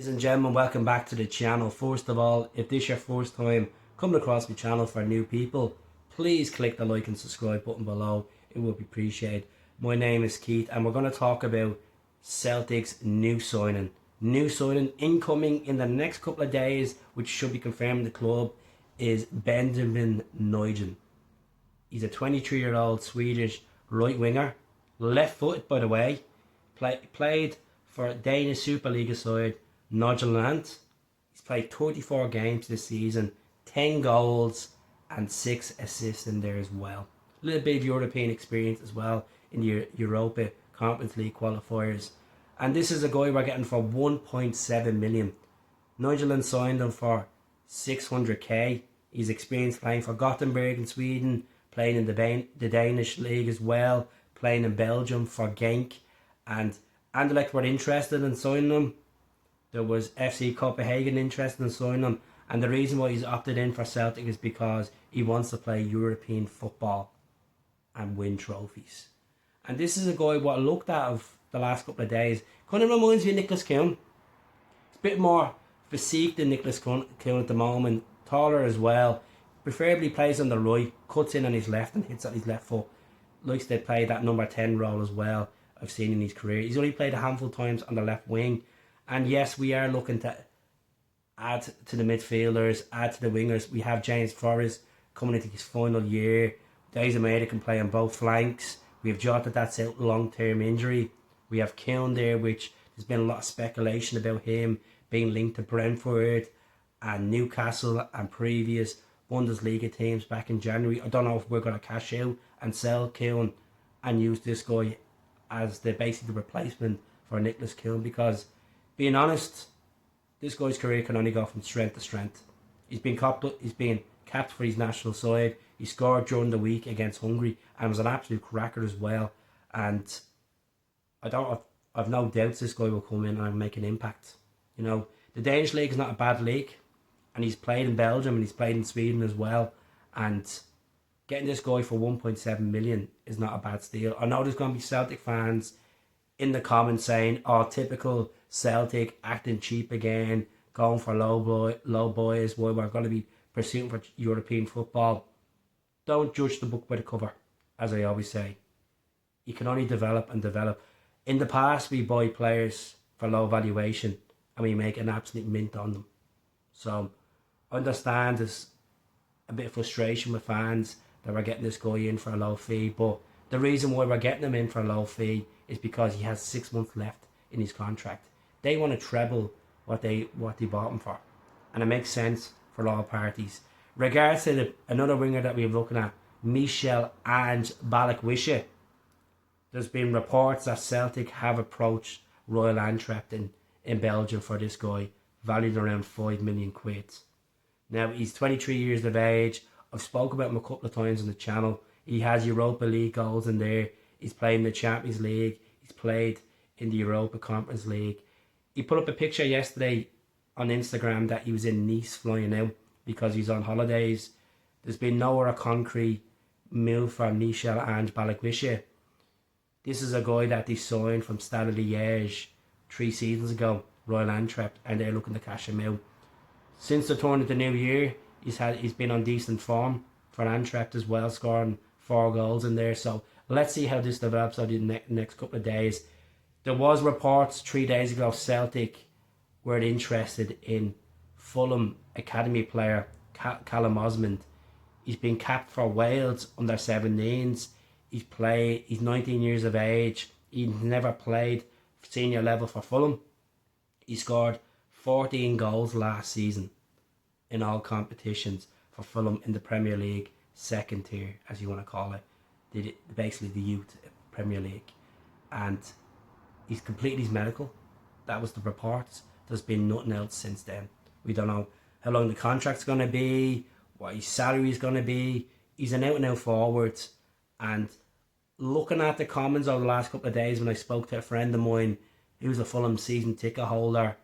Ladies and gentlemen, welcome back to the channel. First of all, if this is your first time coming across my channel for new people, please click the like and subscribe button below. It will be appreciated. My name is Keith and we're going to talk about Celtic's new signing. New signing incoming in the next couple of days, which should be confirmed in the club, is Benjamin Nygen. He's a 23-year-old Swedish right winger, left footed by the way, played for Danish Superliga side Nygren. He's played 34 games this season, 10 goals and 6 assists in there as well. A little bit of European experience as well in the Europa Conference League qualifiers. And this is a guy we're getting for 1.7 million. Nygren signed him for 600k. He's experienced playing for Gothenburg in Sweden, playing in the Danish league as well, playing in Belgium for Genk, and Anderlecht were interested in signing him. There was FC Copenhagen interested in signing him, and the reason why he's opted in for Celtic is because he wants to play European football and win trophies. And this is a guy what I looked at of the last couple of days. Kind of reminds me of Nicholas Kuhn. It's a bit more physique than Nicholas Kuhn at the moment, taller as well. Preferably plays on the right, cuts in on his left and hits at his left foot. Likes to play that number 10 role as well. I've seen in his career. He's only played a handful of times on the left wing. And yes, we are looking to add to the midfielders, add to the wingers. We have James Penrice coming into his final year. Days Ameda can play on both flanks. We have Jota, that's out long-term injury. We have Kuhn there, which there's been a lot of speculation about him being linked to Brentford and Newcastle and previous Bundesliga teams back in January. I don't know if we're going to cash out and sell Kuhn and use this guy as basically the replacement for Nicholas Kuhn, because being honest, this guy's career can only go from strength to strength. He's been capped for his national side. He scored during the week against Hungary and was an absolute cracker as well. And I've no doubts this guy will come in and make an impact. You know, the Danish league is not a bad league, and he's played in Belgium and he's played in Sweden as well. And getting this guy for 1.7 million is not a bad steal. I know there's going to be Celtic fans in the comments saying, oh, typical Celtic acting cheap again, going for low boys, why we're going to be pursuing for European football. Don't judge the book by the cover, as I always say. You can only develop and develop. In the past, we buy players for low valuation and we make an absolute mint on them. So I understand there's a bit of frustration with fans that we're getting this guy in for a low fee, but the reason why we're getting him in for a low fee is because he has 6 months left in his contract. They want to treble what they bought him for, and it makes sense for all parties. Regards to another winger that we're looking at, Michel and Balikwisha, there's been reports that Celtic have approached Royal Antwerp in Belgium for this guy, valued around 5 million quid. Now, he's 23 years of age. I've spoken about him a couple of times on the channel. He has Europa League goals in there. He's played in the Champions League. He's played in the Europa Conference League. He put up a picture yesterday on Instagram that he was in Nice flying out because he's on holidays. There's been no other concrete move for Michel and Balikwisha. This is a guy that they signed from Stade Liège 3 seasons ago, Royal Antwerp, and they're looking to cash him out. Since the turn of the new year, he's been on decent form for Antwerp as well, scoring 4 goals in there. So let's see how this develops over the next couple of days. There was reports 3 days ago Celtic were interested in Fulham academy player Callum Osmand. He's been capped for Wales under 17s. He's 19 years of age. He's never played senior level for Fulham. He scored 14 goals last season in all competitions for Fulham in the Premier League second tier, as you want to call it, basically the youth Premier League. And he's completed his medical. That was the reports. There's been nothing else since then. We don't know how long the contract's going to be, what his salary is going to be. He's an out-and-out forward. And looking at the comments over the last couple of days when I spoke to a friend of mine who's a Fulham season ticket holder,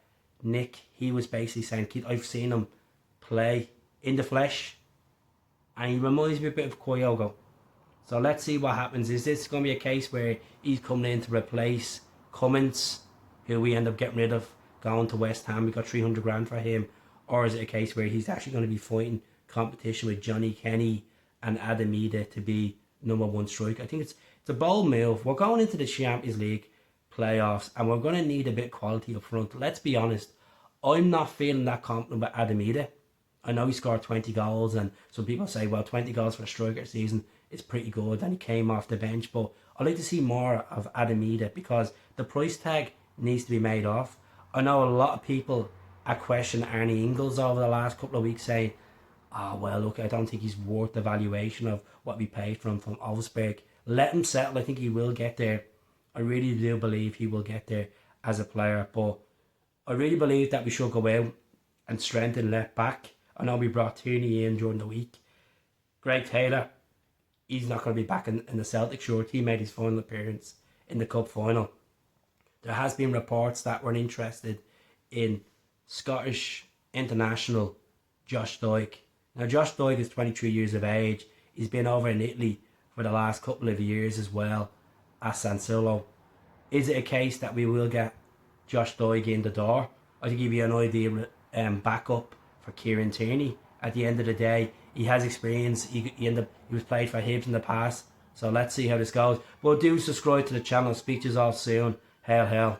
Nick, he was basically saying, Keith, I've seen him play in the flesh and he reminds me a bit of Kyogo. So let's see what happens. Is this going to be a case where he's coming in to replace Cummins, who we end up getting rid of going to West Ham, we got 300 grand for him? Or is it a case where he's actually going to be fighting competition with Johnny Kenny and Adamida to be number one striker? I think it's a bold move. We're going into the Champions League playoffs and we're going to need a bit of quality up front. Let's be honest, I'm not feeling that confident with Adamida. I know he scored 20 goals and some people say, well, 20 goals for a striker season is pretty good and he came off the bench, but I'd like to see more of Adamida because the price tag needs to be made off. I know a lot of people are questioning Arnie Ingles over the last couple of weeks saying, well, look, I don't think he's worth the valuation of what we paid for him from Wolfsburg. Let him settle. I think he will get there. I really do believe he will get there as a player, but I really believe that we should go out and strengthen left back. I know we brought Tierney in during the week. Greg Taylor, he's not going to be back in the Celtic shirt. He made his final appearance in the cup final. There has been reports that we're interested in Scottish international Josh Doig. Now, Josh Doig is 23 years of age. He's been over in Italy for the last couple of years as well as San Silo. Is it a case that we will get Josh Doig in the door? I think he'd be an ideal backup for Kieran Tierney. At the end of the day, he has experience. He was played for Hibs in the past. So let's see how this goes. But do subscribe to the channel. Speak to you all soon. Hail, hail.